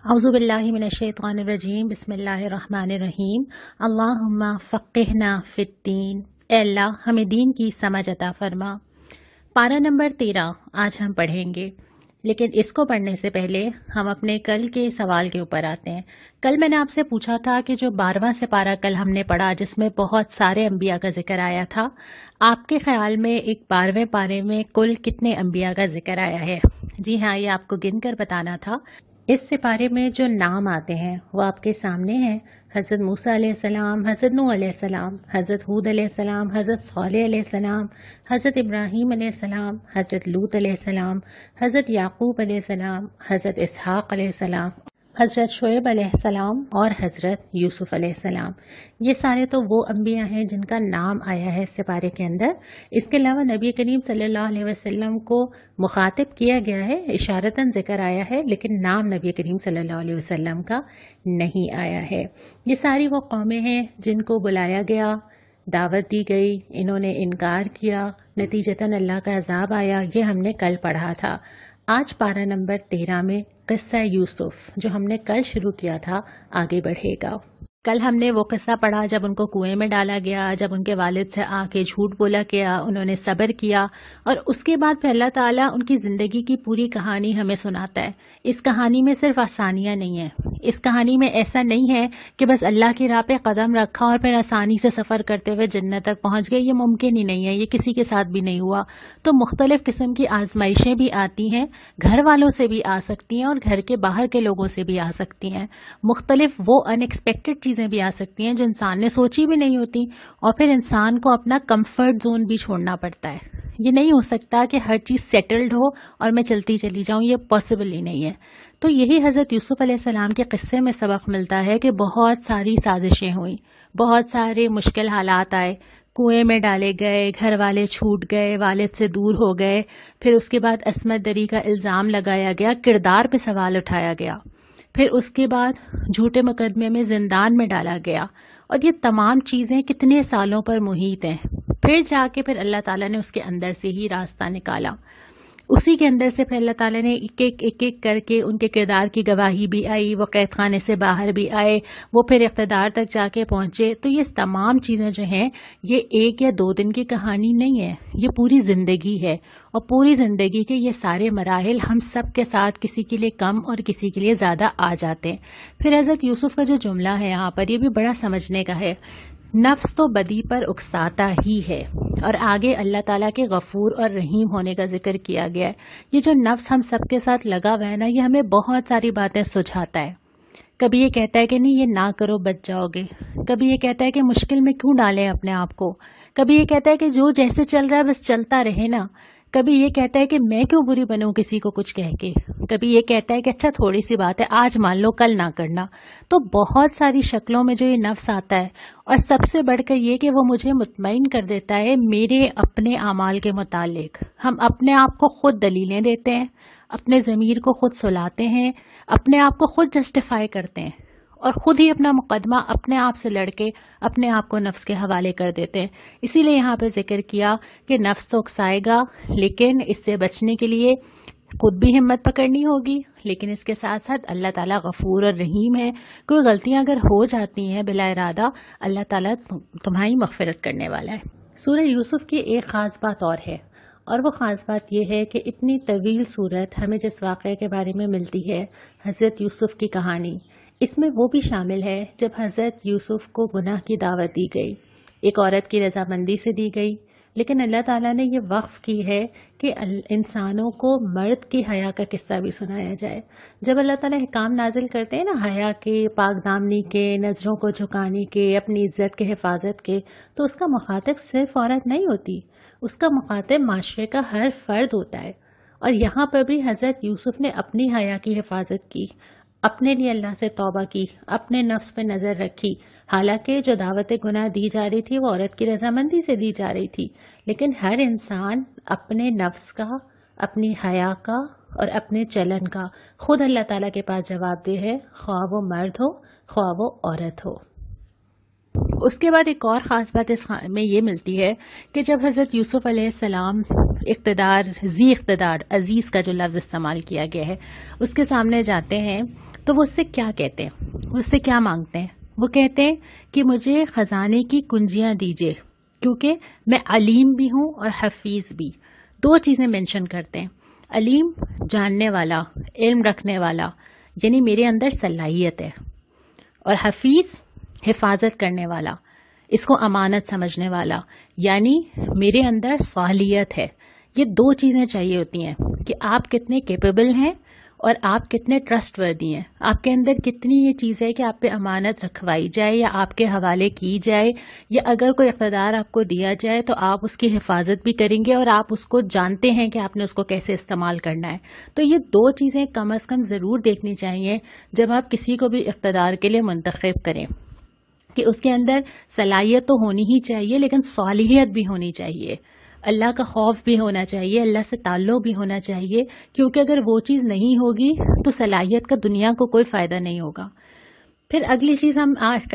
اعوذ باللہ من الشیطان الرجیم بسم اللہ الرحمن الرحیم اللہم فقہنا فی الدین۔ اے اللہ ہمیں دین کی سمجھ عطا فرما۔ پارہ نمبر 13 آج ہم پڑھیں گے، لیکن اس کو پڑھنے سے پہلے ہم اپنے کل کے سوال کے اوپر آتے ہیں۔ کل میں نے آپ سے پوچھا تھا کہ جو 12واں سپارہ کل ہم نے پڑھا جس میں بہت سارے انبیاء کا ذکر آیا تھا، آپ کے خیال میں ایک 12ویں پارے میں کل کتنے انبیاء کا ذکر آیا ہے؟ جی ہاں، یہ آپ کو گن کر بتانا تھا۔ اس سپارے میں جو نام آتے ہیں وہ آپ کے سامنے ہیں۔ حضرت موسیٰ علیہ السلام، حضرت نوح علیہ السلام، حضرت ہود علیہ السلام، حضرت صالح علیہ السلام، حضرت ابراہیم علیہ السلام، حضرت لوط علیہ السلام، حضرت یعقوب علیہ السلام، حضرت اسحاق علیہ السلام، حضرت شعیب علیہ السلام اور حضرت یوسف علیہ السلام۔ یہ سارے تو وہ انبیاء ہیں جن کا نام آیا ہے اس سپارے کے اندر۔ اس کے علاوہ نبی کریم صلی اللہ علیہ وسلم کو مخاطب کیا گیا ہے، اشارتاً ذکر آیا ہے، لیکن نام نبی کریم صلی اللہ علیہ وسلم کا نہیں آیا ہے۔ یہ ساری وہ قومیں ہیں جن کو بلایا گیا، دعوت دی گئی، انہوں نے انکار کیا، نتیجتاً اللہ کا عذاب آیا۔ یہ ہم نے کل پڑھا تھا۔ آج پارہ نمبر 13 میں قصہ یوسف جو ہم نے کل شروع کیا تھا آگے بڑھے گا۔ کل ہم نے وہ قصہ پڑھا جب ان کو کنویں میں ڈالا گیا، جب ان کے والد سے آ کے جھوٹ بولا گیا، انہوں نے صبر کیا، اور اس کے بعد پھر اللہ تعالیٰ ان کی زندگی کی پوری کہانی ہمیں سناتا ہے۔ اس کہانی میں صرف آسانیاں نہیں ہیں، اس کہانی میں ایسا نہیں ہے کہ بس اللہ کی راہ پہ قدم رکھا اور پھر آسانی سے سفر کرتے ہوئے جنت تک پہنچ گئے۔ یہ ممکن ہی نہیں ہے، یہ کسی کے ساتھ بھی نہیں ہوا۔ تو مختلف قسم کی آزمائشیں بھی آتی ہیں، گھر والوں سے بھی آ سکتی ہیں اور گھر کے باہر کے لوگوں سے بھی آ سکتی ہیں۔ مختلف وہ ان ایکسپیکٹڈ چیزیں بھی آ سکتی ہیں جو انسان نے سوچی بھی نہیں ہوتی، اور پھر انسان کو اپنا کمفرٹ زون بھی چھوڑنا پڑتا ہے۔ یہ نہیں ہو سکتا کہ ہر چیز سیٹلڈ ہو اور میں چلتی چلی جاؤں، یہ پاسبل ہی نہیں ہے۔ تو یہی حضرت یوسف علیہ السلام کے قصے میں سبق ملتا ہے کہ بہت ساری سازشیں ہوئیں، بہت سارے مشکل حالات آئے، کنویں میں ڈالے گئے، گھر والے چھوٹ گئے، والد سے دور ہو گئے، پھر اس کے بعد عصمت دری کا الزام لگایا گیا، کردار پہ سوال اٹھایا گیا، پھر اس کے بعد جھوٹے مقدمے میں زندان میں ڈالا گیا، اور یہ تمام چیزیں کتنے سالوں پر محیط ہیں۔ پھر جا کے پھر اللہ تعالیٰ نے اس کے اندر سے ہی راستہ نکالا، اسی کے اندر سے پھر اللہ تعالیٰ نے ایک ایک کر کے ان کے کردار کی گواہی بھی آئی، وہ قید خانے سے باہر بھی آئے، وہ پھر اقتدار تک جا کے پہنچے۔ تو یہ تمام چیزیں جو ہیں یہ ایک یا دو دن کی کہانی نہیں ہے، یہ پوری زندگی ہے، اور پوری زندگی کے یہ سارے مراحل ہم سب کے ساتھ کسی کے لیے کم اور کسی کے لیے زیادہ آ جاتے ہیں۔ پھر حضرت یوسف کا جو جملہ ہے یہاں پر یہ بھی بڑا سمجھنے کا ہے، نفس تو بدی پر اکساتا ہی ہے، اور آگے اللہ تعالیٰ کے غفور اور رحیم ہونے کا ذکر کیا گیا ہے۔ یہ جو نفس ہم سب کے ساتھ لگا ہوا ہے نا، یہ ہمیں بہت ساری باتیں سجھاتا ہے۔ کبھی یہ کہتا ہے کہ نہیں یہ نہ کرو بچ جاؤ گے، کبھی یہ کہتا ہے کہ مشکل میں کیوں ڈالیں اپنے آپ کو، کبھی یہ کہتا ہے کہ جو جیسے چل رہا ہے بس چلتا رہے نا، کبھی یہ کہتا ہے کہ میں کیوں بری بنوں کسی کو کچھ کہہ کے، کبھی یہ کہتا ہے کہ اچھا تھوڑی سی بات ہے آج مان لو کل نہ کرنا۔ تو بہت ساری شکلوں میں جو یہ نفس آتا ہے، اور سب سے بڑھ کر یہ کہ وہ مجھے مطمئن کر دیتا ہے میرے اپنے اعمال کے متعلق۔ ہم اپنے آپ کو خود دلیلیں دیتے ہیں، اپنے ضمیر کو خود سلاتے ہیں، اپنے آپ کو خود جسٹیفائی کرتے ہیں، اور خود ہی اپنا مقدمہ اپنے آپ سے لڑ کے اپنے آپ کو نفس کے حوالے کر دیتے ہیں۔ اسی لیے یہاں پہ ذکر کیا کہ نفس تو اکسائے گا، لیکن اس سے بچنے کے لیے خود بھی ہمت پکڑنی ہوگی، لیکن اس کے ساتھ ساتھ اللہ تعالیٰ غفور اور رحیم ہے۔ کوئی غلطیاں اگر ہو جاتی ہیں بلا ارادہ، اللہ تعالیٰ تمہاری مغفرت کرنے والا ہے۔ سورہ یوسف کی ایک خاص بات اور ہے، اور وہ خاص بات یہ ہے کہ اتنی طویل صورت ہمیں جس واقعے کے بارے میں ملتی ہے، حضرت یوسف کی کہانی، اس میں وہ بھی شامل ہے جب حضرت یوسف کو گناہ کی دعوت دی گئی، ایک عورت کی رضامندی سے دی گئی، لیکن اللہ تعالیٰ نے یہ وقف کی ہے کہ انسانوں کو مرد کی حیا کا قصہ بھی سنایا جائے۔ جب اللہ تعالیٰ احکام نازل کرتے ہیں نا حیا کے، پاک دامنی کے، نظروں کو جھکانے کے، اپنی عزت کے حفاظت کے، تو اس کا مخاطب صرف عورت نہیں ہوتی، اس کا مخاطب معاشرے کا ہر فرد ہوتا ہے۔ اور یہاں پر بھی حضرت یوسف نے اپنی حیا کی حفاظت کی، اپنے لیے اللہ سے توبہ کی، اپنے نفس پہ نظر رکھی، حالانکہ جو دعوت گناہ دی جا رہی تھی وہ عورت کی رضامندی سے دی جا رہی تھی، لیکن ہر انسان اپنے نفس کا، اپنی حیا کا اور اپنے چلن کا خود اللہ تعالیٰ کے پاس جواب دہ ہے، خواہ وہ مرد ہو خواہ وہ عورت ہو۔ اس کے بعد ایک اور خاص بات اس میں یہ ملتی ہے کہ جب حضرت یوسف علیہ السلام اقتدار، ذی اقتدار، عزیز کا جو لفظ استعمال کیا گیا ہے، اس کے سامنے جاتے ہیں تو وہ اس سے کیا کہتے ہیں، وہ اس سے کیا مانگتے ہیں؟ وہ کہتے ہیں کہ مجھے خزانے کی کنجیاں دیجیے، کیونکہ میں علیم بھی ہوں اور حفیظ بھی. دو چیزیں مینشن کرتے ہیں. علیم جاننے والا، علم رکھنے والا، یعنی میرے اندر صلاحیت ہے، اور حفیظ حفاظت کرنے والا، اس کو امانت سمجھنے والا، یعنی میرے اندر صلاحیت ہے. یہ دو چیزیں چاہیے ہوتی ہیں کہ آپ کتنے کیپیبل ہیں اور آپ کتنے ٹرسٹ وردی ہیں. آپ کے اندر کتنی یہ چیز ہے کہ آپ پہ امانت رکھوائی جائے یا آپ کے حوالے کی جائے، یا اگر کوئی اقتدار آپ کو دیا جائے تو آپ اس کی حفاظت بھی کریں گے اور آپ اس کو جانتے ہیں کہ آپ نے اس کو کیسے استعمال کرنا ہے. تو یہ دو چیزیں کم از کم ضرور دیکھنی چاہیے جب آپ کسی کو بھی اقتدار کے لیے منتخب کریں، کہ اس کے اندر صلاحیت تو ہونی ہی چاہیے لیکن صالحیت بھی ہونی چاہیے، اللہ کا خوف بھی ہونا چاہیے، اللہ سے تعلق بھی ہونا چاہیے، کیونکہ اگر وہ چیز نہیں ہوگی تو صلاحیت کا دنیا کو کوئی فائدہ نہیں ہوگا. پھر اگلی چیز ہم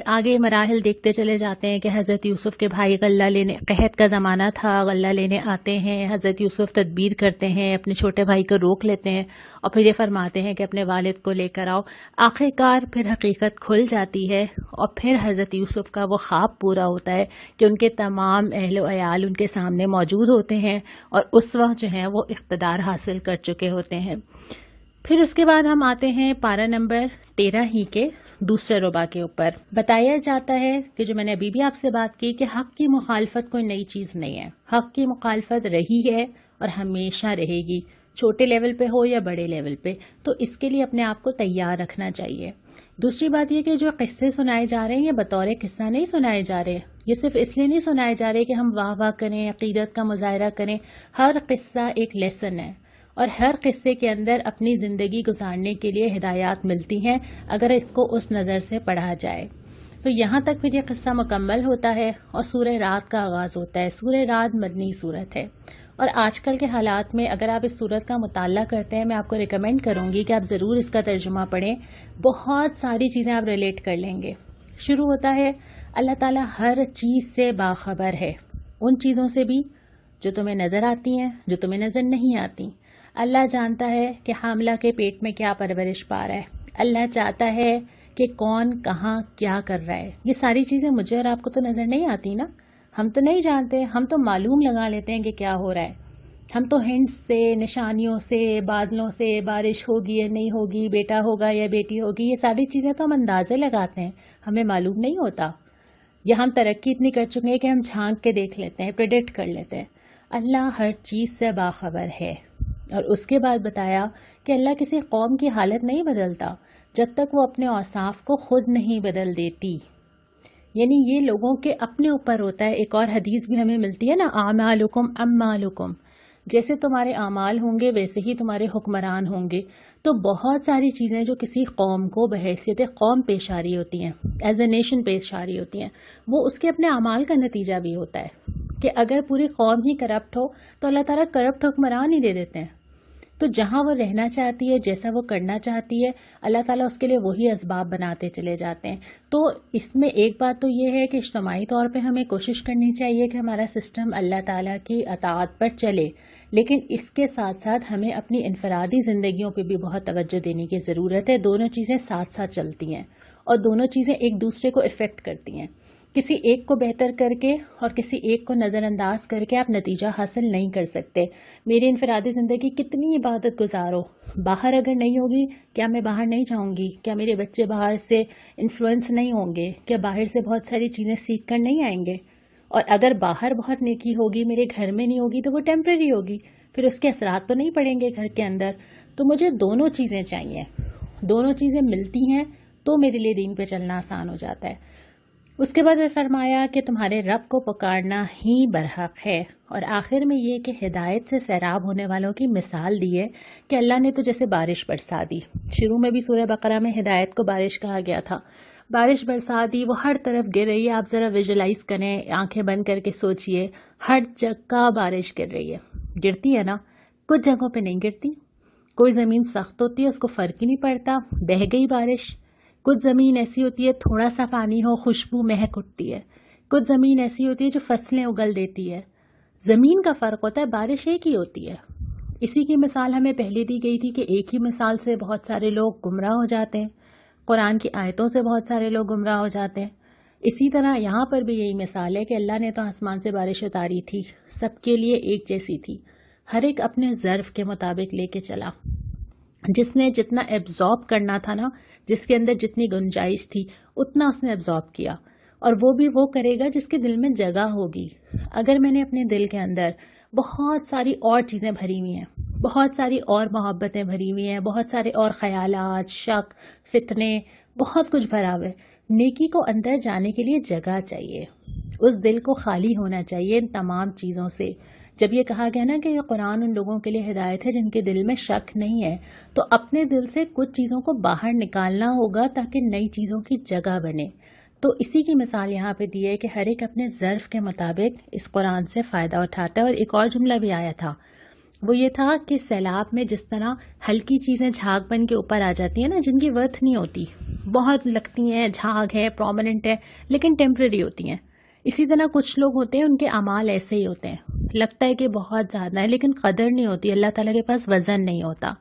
آگے مراحل دیکھتے چلے جاتے ہیں کہ حضرت یوسف کے بھائی غلہ لینے، قحط کا زمانہ تھا، غلہ لینے آتے ہیں. حضرت یوسف تدبیر کرتے ہیں، اپنے چھوٹے بھائی کو روک لیتے ہیں اور پھر یہ فرماتے ہیں کہ اپنے والد کو لے کر آؤ. آخر کار پھر حقیقت کھل جاتی ہے اور پھر حضرت یوسف کا وہ خواب پورا ہوتا ہے کہ ان کے تمام اہل و عیال ان کے سامنے موجود ہوتے ہیں اور اس وقت جو ہے وہ اقتدار حاصل کر چکے ہوتے ہیں. پھر اس کے بعد ہم آتے ہیں پارہ نمبر 13 ہی کے دوسرے ربع کے اوپر. بتایا جاتا ہے کہ جو میں نے ابھی بھی آپ سے بات کی کہ حق کی مخالفت کوئی نئی چیز نہیں ہے، حق کی مخالفت رہی ہے اور ہمیشہ رہے گی، چھوٹے لیول پہ ہو یا بڑے لیول پہ. تو اس کے لیے اپنے آپ کو تیار رکھنا چاہیے. دوسری بات یہ کہ جو قصے سنائے جا رہے ہیں یہ بطور قصہ نہیں سنائے جا رہے، یہ صرف اس لیے نہیں سنائے جا رہے کہ ہم واہ واہ کریں، عقیدت کا مظاہرہ کریں. ہر قصہ ایک لیسن ہے اور ہر قصے کے اندر اپنی زندگی گزارنے کے لیے ہدایات ملتی ہیں اگر اس کو اس نظر سے پڑھا جائے. تو یہاں تک پھر یہ قصہ مکمل ہوتا ہے اور سورہ رات کا آغاز ہوتا ہے. سورہ رات مدنی سورت ہے اور آج کل کے حالات میں اگر آپ اس سورت کا مطالعہ کرتے ہیں، میں آپ کو ریکمینڈ کروں گی کہ آپ ضرور اس کا ترجمہ پڑھیں. بہت ساری چیزیں آپ ریلیٹ کر لیں گے. شروع ہوتا ہے اللہ تعالیٰ ہر چیز سے باخبر ہے، ان چیزوں سے بھی جو تمہیں نظر آتی ہیں، جو تمہیں نظر نہیں آتی. اللہ جانتا ہے کہ حاملہ کے پیٹ میں کیا پرورش پا رہا ہے. اللہ چاہتا ہے کہ کون کہاں کیا کر رہا ہے. یہ ساری چیزیں مجھے اور آپ کو تو نظر نہیں آتی نا، ہم تو نہیں جانتے. ہم تو معلوم لگا لیتے ہیں کہ کیا ہو رہا ہے. ہم تو ہنٹ سے، نشانیوں سے، بادلوں سے، بارش ہوگی یا نہیں ہوگی، بیٹا ہوگا یا بیٹی ہوگی، یہ ساری چیزیں تو ہم اندازے لگاتے ہیں، ہمیں معلوم نہیں ہوتا. یا ہم ترقی اتنی کر چکے ہیں کہ ہم جھانک کے دیکھ لیتے ہیں، پریڈکٹ کر لیتے ہیں. اللہ ہر چیز سے باخبر ہے. اور اس کے بعد بتایا کہ اللہ کسی قوم کی حالت نہیں بدلتا جب تک وہ اپنے اوصاف کو خود نہیں بدل دیتی. یعنی یہ لوگوں کے اپنے اوپر ہوتا ہے. ایک اور حدیث بھی ہمیں ملتی ہے نا، اعمالکم اموالکم، جیسے تمہارے اعمال ہوں گے ویسے ہی تمہارے حکمران ہوں گے. تو بہت ساری چیزیں جو کسی قوم کو بحیثیت قوم پیش آ رہی ہوتی ہیں، ایز اے نیشن پیش آ رہی ہوتی ہیں، وہ اس کے اپنے اعمال کا نتیجہ بھی ہوتا ہے. کہ اگر پوری قوم ہی کرپٹ ہو تو اللہ تعالیٰ کرپٹ حکمران ہی دے دیتے ہیں. تو جہاں وہ رہنا چاہتی ہے، جیسا وہ کرنا چاہتی ہے، اللہ تعالیٰ اس کے لیے وہی اسباب بناتے چلے جاتے ہیں. تو اس میں ایک بات تو یہ ہے کہ اجتماعی طور پہ ہمیں کوشش کرنی چاہیے کہ ہمارا سسٹم اللہ تعالیٰ کی اطاعت پر چلے، لیکن اس کے ساتھ ساتھ ہمیں اپنی انفرادی زندگیوں پہ بھی بہت توجہ دینے کی ضرورت ہے. دونوں چیزیں ساتھ ساتھ چلتی ہیں اور دونوں چیزیں ایک دوسرے کو افیکٹ کرتی ہیں. کسی ایک کو بہتر کر کے اور کسی ایک کو نظر انداز کر کے آپ نتیجہ حاصل نہیں کر سکتے. میری انفرادی زندگی کتنی عبادت گزارو، باہر اگر نہیں ہوگی، کیا میں باہر نہیں جاؤں گی؟ کیا میرے بچے باہر سے انفلوئنس نہیں ہوں گے؟ کیا باہر سے بہت ساری چیزیں سیکھ کر نہیں آئیں گے؟ اور اگر باہر بہت نیکی ہوگی، میرے گھر میں نہیں ہوگی تو وہ ٹیمپریری ہوگی، پھر اس کے اثرات تو نہیں پڑیں گے گھر کے اندر. تو مجھے دونوں چیزیں چاہیے، دونوں چیزیں ملتی ہیں تو میرے لیے دین پہ چلنا آسان ہو جاتا ہے. اس کے بعد فرمایا کہ تمہارے رب کو پکارنا ہی برحق ہے. اور آخر میں یہ کہ ہدایت سے سیراب ہونے والوں کی مثال دی ہے کہ اللہ نے تو جیسے بارش برسا دی. شروع میں بھی سورہ بقرہ میں ہدایت کو بارش کہا گیا تھا. بارش برسا دی، وہ ہر طرف گر رہی ہے. آپ ذرا ویژلائز کریں، آنکھیں بند کر کے سوچئے، ہر جگہ بارش گر رہی ہے. گرتی ہے نا، کچھ جگہوں پہ نہیں گرتی. کوئی زمین سخت ہوتی ہے، اس کو فرق ہی نہیں پڑتا، بہہ گئی بارش. کچھ زمین ایسی ہوتی ہے تھوڑا سا پانی ہو خوشبو مہک اٹھتی ہے. کچھ زمین ایسی ہوتی ہے جو فصلیں اگل دیتی ہے. زمین کا فرق ہوتا ہے، بارش ایک ہی ہوتی ہے. اسی کی مثال ہمیں پہلے دی گئی تھی کہ ایک ہی مثال سے بہت سارے لوگ گمراہ ہو جاتے ہیں. قرآن کی آیتوں سے بہت سارے لوگ گمراہ ہو جاتے ہیں۔ اسی طرح یہاں پر بھی یہی مثال ہے کہ اللہ نے تو آسمان سے بارش اتاری تھی، سب کے لیے ایک جیسی تھی، ہر ایک اپنے ظرف کے مطابق لے کے چلا۔ جس نے جتنا ایبزارب کرنا تھا نا، جس کے اندر جتنی گنجائش تھی اتنا اس نے ایبزارب کیا، اور وہ بھی وہ کرے گا جس کے دل میں جگہ ہوگی۔ اگر میں نے اپنے دل کے اندر بہت ساری اور چیزیں بھری ہوئی ہیں، بہت ساری اور محبتیں بھری ہوئی ہیں، بہت سارے اور خیالات، شک، فتنے، بہت کچھ بھرا ہوا ہے، نیکی کو اندر جانے کے لیے جگہ چاہیے، اس دل کو خالی ہونا چاہیے ان تمام چیزوں سے۔ جب یہ کہا گیا نا کہ یہ قرآن ان لوگوں کے لیے ہدایت ہے جن کے دل میں شک نہیں ہے، تو اپنے دل سے کچھ چیزوں کو باہر نکالنا ہوگا تاکہ نئی چیزوں کی جگہ بنے۔ تو اسی کی مثال یہاں پہ دی ہے کہ ہر ایک اپنے ظرف کے مطابق اس قرآن سے فائدہ اٹھاتا ہے۔ اور ایک اور جملہ بھی آیا تھا، وہ یہ تھا کہ سیلاب میں جس طرح ہلکی چیزیں جھاگ بن کے اوپر آ جاتی ہیں نا، جن کی ورتھ نہیں ہوتی، بہت لگتی ہیں، جھاگ ہے، پرومیننٹ ہے، لیکن ٹیمپرری ہوتی ہیں، اسی طرح کچھ لوگ ہوتے ہیں ان کے اعمال ایسے ہی ہوتے ہیں، لگتا ہے کہ بہت زیادہ ہے لیکن قدر نہیں ہوتی، اللہ تعالیٰ کے پاس وزن نہیں ہوتا۔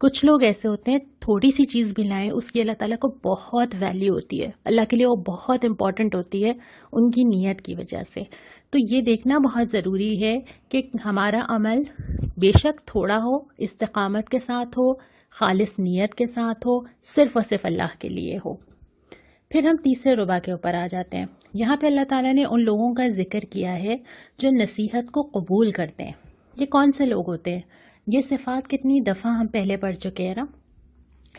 کچھ لوگ ایسے ہوتے ہیں تھوڑی سی چیز بھی لائیں اس کی اللہ تعالیٰ کو بہت ویلیو ہوتی ہے، اللہ کے لیے وہ بہت امپورٹنٹ ہوتی ہے ان کی نیت کی وجہ سے۔ تو یہ دیکھنا بہت ضروری ہے کہ ہمارا عمل بے شک تھوڑا ہو، استقامت کے ساتھ ہو، خالص نیت کے ساتھ ہو، صرف اور صرف اللہ کے لیے ہو۔ پھر ہم تیسرے ربع کے اوپر آ جاتے ہیں۔ یہاں پہ اللہ تعالیٰ نے ان لوگوں کا ذکر کیا ہے جو نصیحت کو قبول کرتے ہیں۔ یہ کون سے لوگ ہوتے ہیں؟ یہ صفات کتنی دفعہ ہم پہلے پڑھ چکے ہیں نا۔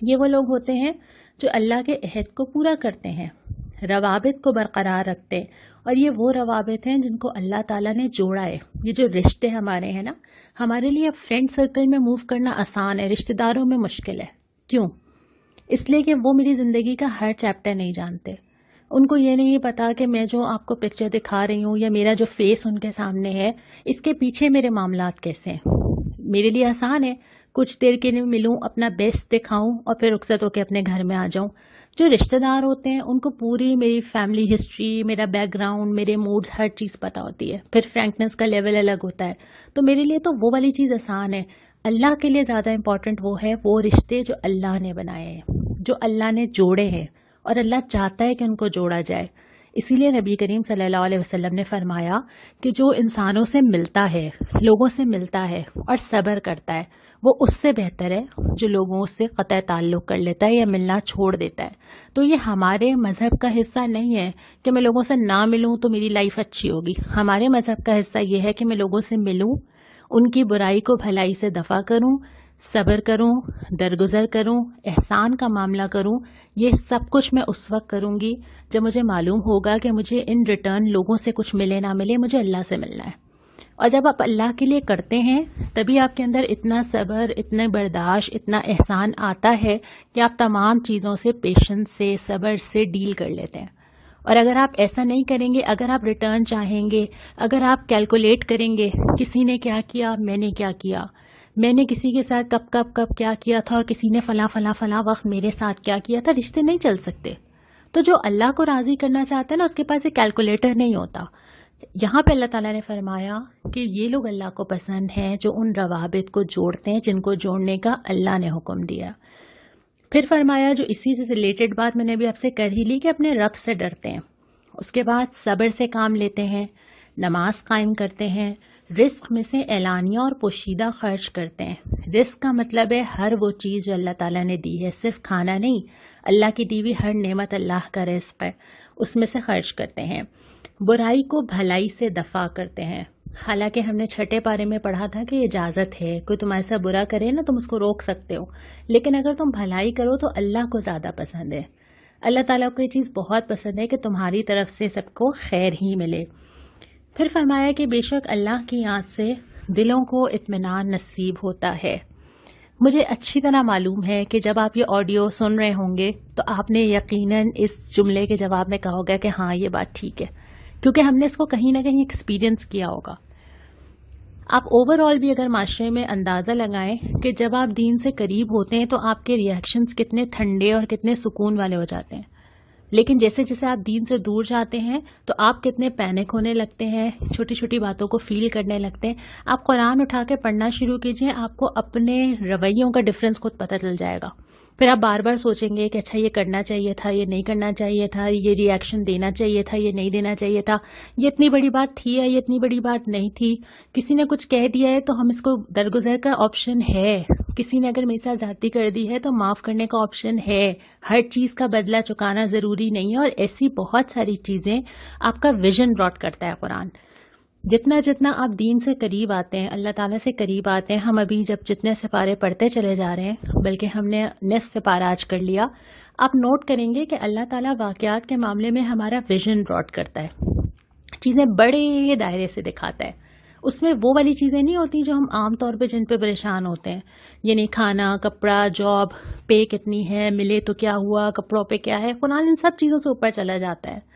یہ وہ لوگ ہوتے ہیں جو اللہ کے عہد کو پورا کرتے ہیں، روابط کو برقرار رکھتے ہیں، اور یہ وہ روابط ہیں جن کو اللہ تعالیٰ نے جوڑا ہے۔ یہ جو رشتے ہمارے ہیں نا، ہمارے لیے فرینڈ سرکل میں موو کرنا آسان ہے، رشتہ داروں میں مشکل ہے۔ کیوں؟ اس لیے کہ وہ میری زندگی کا ہر چیپٹر نہیں جانتے، ان کو یہ نہیں پتا کہ میں جو آپ کو پکچر دکھا رہی ہوں یا میرا جو فیس ان کے سامنے ہے، اس کے پیچھے میرے معاملات کیسے ہیں۔ میرے لیے آسان ہے کچھ دیر کے لیے ملوں، اپنا بیسٹ دکھاؤں اور پھر رخصت ہو کے اپنے گھر میں آ جاؤں۔ جو رشتہ دار ہوتے ہیں ان کو پوری میری فیملی ہسٹری، میرا بیک گراؤنڈ، میرے موڈز، ہر چیز پتہ ہوتی ہے، پھر فرینکنس کا لیول الگ ہوتا ہے۔ تو میرے لیے تو وہ والی چیز آسان ہے۔ اللہ کے لیے زیادہ امپورٹنٹ وہ ہے، وہ رشتے جو اللہ نے بنائے ہیں، جو اللہ نے جوڑے ہیں، اور اللہ چاہتا ہے کہ ان کو جوڑا جائے۔ اسی لیے نبی کریم صلی اللہ علیہ وسلم نے فرمایا کہ جو انسانوں سے ملتا ہے، لوگوں سے ملتا ہے اور صبر کرتا ہے، وہ اس سے بہتر ہے جو لوگوں سے قطع تعلق کر لیتا ہے یا ملنا چھوڑ دیتا ہے۔ تو یہ ہمارے مذہب کا حصہ نہیں ہے کہ میں لوگوں سے نہ ملوں تو میری لائف اچھی ہوگی۔ ہمارے مذہب کا حصہ یہ ہے کہ میں لوگوں سے ملوں، ان کی برائی کو بھلائی سے دفع کروں، صبر کروں، درگزر کروں، احسان کا معاملہ کروں۔ یہ سب کچھ میں اس وقت کروں گی جب مجھے معلوم ہوگا کہ مجھے ان ریٹرن لوگوں سے کچھ ملے نہ ملے، مجھے اللہ سے ملنا ہے۔ اور جب آپ اللہ کے لیے کرتے ہیں تبھی آپ کے اندر اتنا صبر، اتنا برداشت، اتنا احسان آتا ہے کہ آپ تمام چیزوں سے پیشنس سے، صبر سے ڈیل کر لیتے ہیں۔ اور اگر آپ ایسا نہیں کریں گے، اگر آپ ریٹرن چاہیں گے، اگر آپ کیلکولیٹ کریں گے کسی نے کیا کیا، میں نے کیا کیا، میں نے کسی کے ساتھ کب کب کب کیا کیا تھا اور کسی نے فلاں فلاں فلاں وقت میرے ساتھ کیا کیا تھا، رشتے نہیں چل سکتے۔ تو جو اللہ کو راضی کرنا چاہتا ہے نا، اس کے پاس ایک کیلکولیٹر نہیں ہوتا۔ یہاں پہ اللہ تعالیٰ نے فرمایا کہ یہ لوگ اللہ کو پسند ہیں جو ان روابط کو جوڑتے ہیں جن کو جوڑنے کا اللہ نے حکم دیا۔ پھر فرمایا جو اسی سے ریلیٹڈ بات میں نے بھی آپ سے کر ہی لی کہ اپنے رب سے ڈرتے ہیں، اس کے بعد صبر سے کام لیتے ہیں، نماز قائم کرتے ہیں، رزق میں سے اعلانیہ اور پوشیدہ خرچ کرتے ہیں۔ رزق کا مطلب ہے ہر وہ چیز جو اللہ تعالیٰ نے دی ہے، صرف کھانا نہیں، اللہ کی دی ہوئی ہر نعمت اللہ کا رزق ہے، اس میں سے خرچ کرتے ہیں۔ برائی کو بھلائی سے دفع کرتے ہیں، حالانکہ ہم نے چھٹے پارے میں پڑھا تھا کہ اجازت ہے، کوئی تمہارے ساتھ برا کرے نا تم اس کو روک سکتے ہو، لیکن اگر تم بھلائی کرو تو اللہ کو زیادہ پسند ہے۔ اللہ تعالیٰ کو یہ چیز بہت پسند ہے کہ تمہاری طرف سے سب کو خیر ہی ملے۔ پھر فرمایا کہ بے شک اللہ کی یاد سے دلوں کو اطمینان نصیب ہوتا ہے۔ مجھے اچھی طرح معلوم ہے کہ جب آپ یہ آڈیو سن رہے ہوں گے تو آپ نے یقیناً اس جملے کے جواب میں کہا ہوگا کہ ہاں یہ بات ٹھیک ہے، کیونکہ ہم نے اس کو کہیں نہ کہیں ایکسپیرینس کیا ہوگا۔ آپ اوور آل بھی اگر معاشرے میں اندازہ لگائیں کہ جب آپ دین سے قریب ہوتے ہیں تو آپ کے ریئیکشنز کتنے ٹھنڈے اور کتنے سکون والے ہو جاتے ہیں، لیکن جیسے جیسے آپ دین سے دور جاتے ہیں تو آپ کتنے پینک ہونے لگتے ہیں، چھوٹی چھوٹی باتوں کو فیل کرنے لگتے ہیں۔ آپ قرآن اٹھا کے پڑھنا شروع کیجئے، آپ کو اپنے رویوں کا ڈفرنس خود پتہ چل جائے گا پھر آپ بار بار سوچیں گے کہ اچھا یہ کرنا چاہیے تھا، یہ نہیں کرنا چاہیے تھا، یہ ری ایکشن دینا چاہیے تھا، یہ نہیں دینا چاہیے تھا، یہ اتنی بڑی بات تھی یا یہ اتنی بڑی بات نہیں تھی، کسی نے کچھ کہہ دیا ہے تو ہم اس کو درگزر کا آپشن ہے، کسی نے اگر میرے ساتھ زیادتی کر دی ہے تو معاف کرنے کا آپشن ہے، ہر چیز کا بدلہ چکانا ضروری نہیں ہے، اور ایسی بہت ساری چیزیں آپ کا ویژن براڈ کرتا ہے قرآن۔ جتنا جتنا آپ دین سے قریب آتے ہیں، اللہ تعالیٰ سے قریب آتے ہیں، ہم ابھی جب جتنے سپارے پڑھتے چلے جا رہے ہیں، بلکہ ہم نے نصف سپارہ آج کر لیا، آپ نوٹ کریں گے کہ اللہ تعالیٰ واقعات کے معاملے میں ہمارا ویژن براڈ کرتا ہے، چیزیں بڑے دائرے سے دکھاتا ہے۔ اس میں وہ والی چیزیں نہیں ہوتی جو ہم عام طور پہ جن پہ پریشان ہوتے ہیں، یعنی کھانا، کپڑا، جاب، پے کتنی ہے، ملے تو کیا ہوا، کپڑوں پہ کیا ہے، قرآن ان سب چیزوں سے اوپر چلا جاتا ہے۔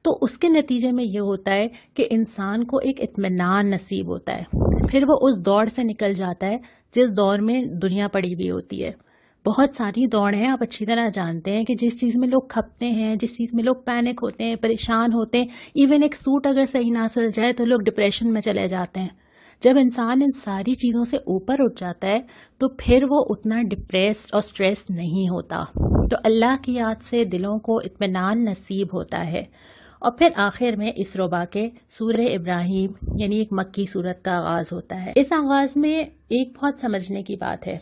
تو اس کے نتیجے میں یہ ہوتا ہے کہ انسان کو ایک اطمینان نصیب ہوتا ہے، پھر وہ اس دوڑ سے نکل جاتا ہے جس دور میں دنیا پڑی ہوئی ہوتی ہے۔ بہت ساری دوڑ ہیں، آپ اچھی طرح جانتے ہیں کہ جس چیز میں لوگ کھپتے ہیں، جس چیز میں لوگ پینک ہوتے ہیں، پریشان ہوتے ہیں، ایون ایک سوٹ اگر صحیح نہ سل جائے تو لوگ ڈپریشن میں چلے جاتے ہیں۔ جب انسان ان ساری چیزوں سے اوپر اٹھ جاتا ہے تو پھر وہ اتنا ڈپریسڈ اور سٹریس نہیں ہوتا، تو اللہ کی یاد سے دلوں کو اطمینان نصیب ہوتا ہے۔ اور پھر آخر میں اس ربا کے سورہ ابراہیم یعنی ایک مکی سورت کا آغاز ہوتا ہے۔ اس آغاز میں ایک بہت سمجھنے کی بات ہے،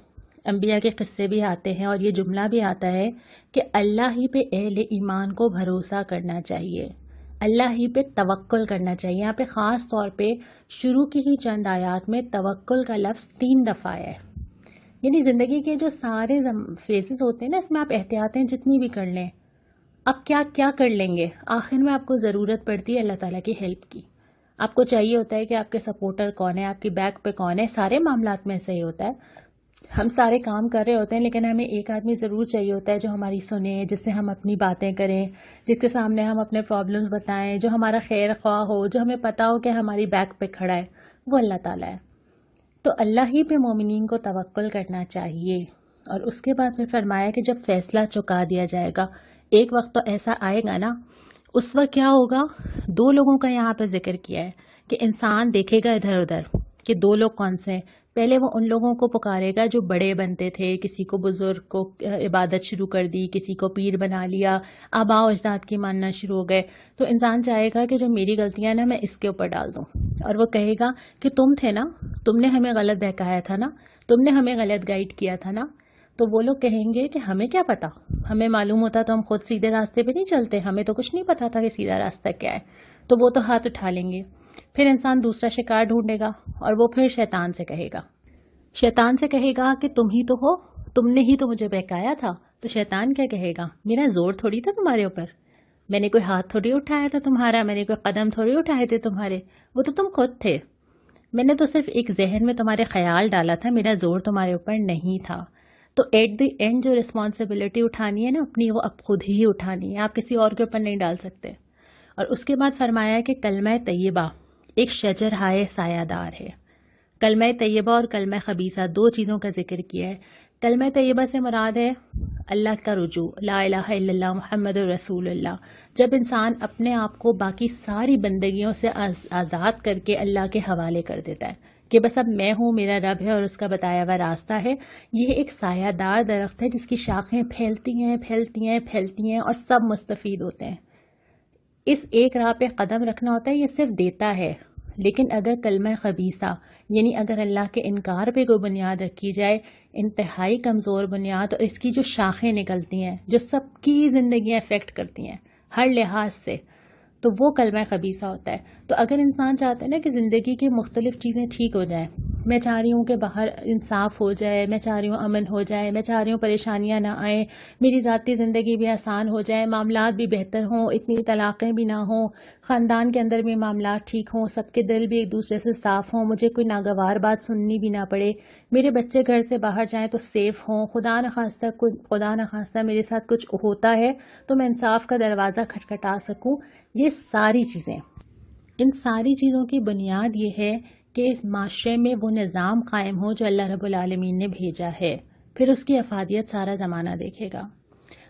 انبیاء کے قصے بھی آتے ہیں اور یہ جملہ بھی آتا ہے کہ اللہ ہی پہ اہل ایمان کو بھروسہ کرنا چاہیے، اللہ ہی پہ توکل کرنا چاہیے۔ یہاں پہ خاص طور پہ شروع کی ہی چند آیات میں توکل کا لفظ 3 دفعہ ہے، یعنی زندگی کے جو سارے فیزز ہوتے ہیں نا، اس میں آپ احتیاطیں جتنی بھی کر لیں، اب کیا کر لیں گے، آخر میں آپ کو ضرورت پڑتی ہے اللہ تعالیٰ کی ہیلپ کی۔ آپ کو چاہیے ہوتا ہے کہ آپ کے سپورٹر کون ہے، آپ کی بیک پہ کون ہے، سارے معاملات میں صحیح ہوتا ہے، ہم سارے کام کر رہے ہوتے ہیں لیکن ہمیں ایک آدمی ضرور چاہیے ہوتا ہے جو ہماری سنے، جس سے ہم اپنی باتیں کریں، جس کے سامنے ہم اپنے پرابلمز بتائیں، جو ہمارا خیر خواہ ہو، جو ہمیں پتا ہو کہ ہماری بیک پہ کھڑا ہے، وہ اللہ تعالیٰ ہے۔ تو اللہ ہی پہ مومنین کو توکل کرنا چاہیے۔ اور اس کے بعد پھر فرمایا کہ جب فیصلہ چکا دیا جائے گا، ایک وقت تو ایسا آئے گا نا، اس وقت کیا ہوگا، 2 لوگوں کا یہاں پہ ذکر کیا ہے کہ انسان دیکھے گا ادھر ادھر کہ 2 لوگ کون سے ہیں۔ پہلے وہ ان لوگوں کو پکارے گا جو بڑے بنتے تھے، کسی کو بزرگ کو عبادت شروع کر دی، کسی کو پیر بنا لیا، آباء و اجداد کی ماننا شروع ہو گئے، تو انسان چاہے گا کہ جو میری غلطیاں نا میں اس کے اوپر ڈال دوں، اور وہ کہے گا کہ تم تھے نا، تم نے ہمیں غلط بہکایا تھا نا، تم نے ہمیں غلط گائیڈ کیا تھا نا۔ تو وہ لوگ کہیں گے کہ ہمیں کیا پتا، ہمیں معلوم ہوتا تو ہم خود سیدھے راستے پہ نہیں چلتے، ہمیں تو کچھ نہیں پتا تھا کہ سیدھا راستہ کیا ہے۔ تو وہ تو ہاتھ اٹھا لیں گے، پھر انسان دوسرا شکار ڈھونڈے گا، اور وہ پھر شیطان سے کہے گا، شیطان سے کہے گا کہ تم ہی تو ہو، تم نے ہی تو مجھے بہکایا تھا۔ تو شیطان کیا کہے گا، میرا زور تھوڑی تھا تمہارے اوپر، میں نے کوئی ہاتھ تھوڑی اٹھایا تھا تمہارا، میں نے کوئی قدم تھوڑی اٹھائے تھے تمہارے، وہ تو تم خود تھے، میں نے تو صرف ایک ذہن میں تمہارے خیال ڈالا تھا، میرا زور تمہارے اوپر نہیں تھا۔ تو ایٹ دی اینڈ جو رسپانسبلٹی اٹھانی ہے نا اپنی، وہ اب خود ہی اٹھانی ہے، آپ کسی اور کے اوپر نہیں ڈال سکتے۔ اور اس کے بعد فرمایا کہ کلمہ طیبہ ایک شجر ہائے سایہ دار ہے۔ کلمہ طیبہ اور کلمہ خبیثہ 2 چیزوں کا ذکر کیا ہے۔ کلمہ طیبہ سے مراد ہے اللہ کا رجوع، لا الہ الا اللہ محمد رسول اللہ۔ جب انسان اپنے آپ کو باقی ساری بندگیوں سے آزاد کر کے اللہ کے حوالے کر دیتا ہے کہ بس اب میں ہوں، میرا رب ہے اور اس کا بتایا ہوا راستہ ہے، یہ ایک سایہ دار درخت ہے جس کی شاخیں پھیلتی ہیں پھیلتی ہیں پھیلتی ہیں اور سب مستفید ہوتے ہیں۔ اس ایک راہ پہ قدم رکھنا ہوتا ہے، یہ صرف دیتا ہے، لیکن اگر کلمہ خبیثہ یعنی اگر اللہ کے انکار پہ کوئی بنیاد رکھی جائے، انتہائی کمزور بنیاد، اور اس کی جو شاخیں نکلتی ہیں جو سب کی زندگیاں افیکٹ کرتی ہیں ہر لحاظ سے، تو وہ کلمہ خبیثہ ہوتا ہے۔ تو اگر انسان چاہتا ہے نا کہ زندگی کی مختلف چیزیں ٹھیک ہو جائیں، میں چاہ رہی ہوں کہ باہر انصاف ہو جائے، میں چاہ رہی ہوں امن ہو جائے، میں چاہ رہی ہوں پریشانیاں نہ آئیں، میری ذاتی زندگی بھی آسان ہو جائے، معاملات بھی بہتر ہوں، اتنی طلاقیں بھی نہ ہوں، خاندان کے اندر بھی معاملات ٹھیک ہوں، سب کے دل بھی ایک دوسرے سے صاف ہوں، مجھے کوئی ناگوار بات سننی بھی نہ پڑے، میرے بچے گھر سے باہر جائیں تو سیف ہوں، خدا نخواستہ میرے ساتھ کچھ ہوتا ہے تو میں انصاف کا دروازہ کھٹکھٹا سکوں، یہ ساری چیزیں، ان ساری چیزوں کی بنیاد یہ ہے کہ اس معاشرے میں وہ نظام قائم ہو جو اللہ رب العالمین نے بھیجا ہے، پھر اس کی افادیت سارا زمانہ دیکھے گا۔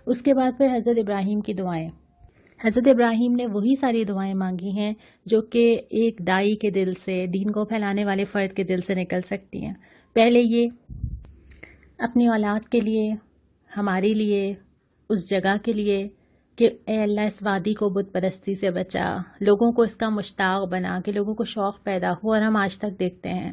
اس کے بعد پھر حضرت ابراہیم کی دعائیں، حضرت ابراہیم نے وہی ساری دعائیں مانگی ہیں جو کہ ایک دائی کے دل سے، دین کو پھیلانے والے فرد کے دل سے نکل سکتی ہیں۔ پہلے یہ اپنی اولاد کے لیے، ہمارے لیے اس جگہ کے لیے کہ اے اللہ اس وادی کو بت پرستی سے بچا، لوگوں کو اس کا مشتاق بنا کہ لوگوں کو شوق پیدا ہو، اور ہم آج تک دیکھتے ہیں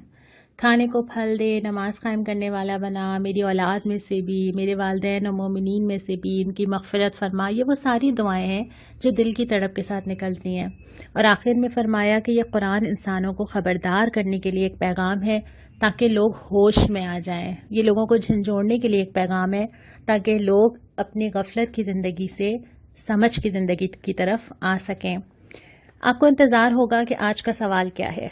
کھانے کو پھل دے، نماز قائم کرنے والا بنا، میری اولاد میں سے بھی، میرے والدین اور مومنین میں سے بھی ان کی مغفرت فرما۔ یہ وہ ساری دعائیں ہیں جو دل کی تڑپ کے ساتھ نکلتی ہیں، اور آخر میں فرمایا کہ یہ قرآن انسانوں کو خبردار کرنے کے لیے ایک پیغام ہے تاکہ لوگ ہوش میں آ جائیں، یہ لوگوں کو جھنجھوڑنے کے لیے ایک پیغام ہے تاکہ لوگ اپنی غفلت کی زندگی سے سمجھ کی زندگی کی طرف آ سکیں۔ آپ کو انتظار ہوگا کہ آج کا سوال کیا ہے۔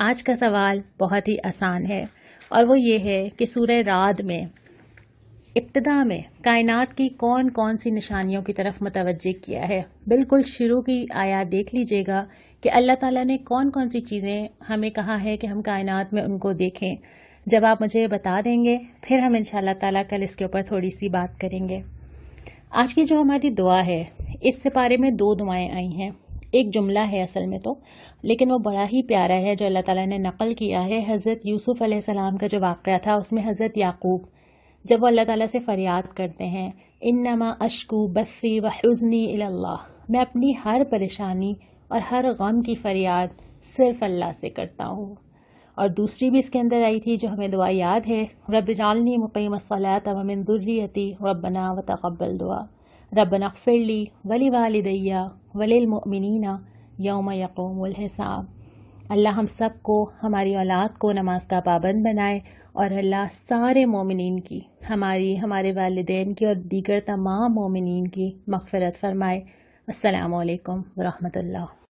آج کا سوال بہت ہی آسان ہے، اور وہ یہ ہے کہ سورہ رعد میں ابتدا میں کائنات کی کون کون سی نشانیوں کی طرف متوجہ کیا ہے۔ بالکل شروع کی آیات دیکھ لیجئے گا کہ اللہ تعالیٰ نے کون کون سی چیزیں ہمیں کہا ہے کہ ہم کائنات میں ان کو دیکھیں۔ جب آپ مجھے بتا دیں گے پھر ہم انشاءاللہ تعالیٰ کل اس کے اوپر تھوڑی سی بات کریں گے۔ آج کی جو ہماری دعا ہے، اس سپارے میں 2 دعائیں آئی ہیں، ایک جملہ ہے اصل میں تو، لیکن وہ بڑا ہی پیارا ہے جو اللہ تعالیٰ نے نقل کیا ہے۔ حضرت یوسف علیہ السلام کا جو واقعہ تھا اس میں حضرت یعقوب جب وہ اللہ تعالیٰ سے فریاد کرتے ہیں، انما اشکو بثی وحزنی الی اللہ، میں اپنی ہر پریشانی اور ہر غم کی فریاد صرف اللہ سے کرتا ہوں۔ اور دوسری بھی اس کے اندر آئی تھی جو ہمیں دعا یاد ہے، رب اجعلنی مقیم الصلاۃ ومن ذریتی ربنا وتقبل دعا، ربنا اغفر لی ولوالدی وللمؤمنین یوم یقوم الحساب۔ اللہ ہم سب کو، ہماری اولاد کو نماز کا پابند بنائے، اور اللہ سارے مومنین کی، ہمارے والدین کی اور دیگر تمام مومنین کی مغفرت فرمائے۔ السلام علیکم ورحمۃ اللہ۔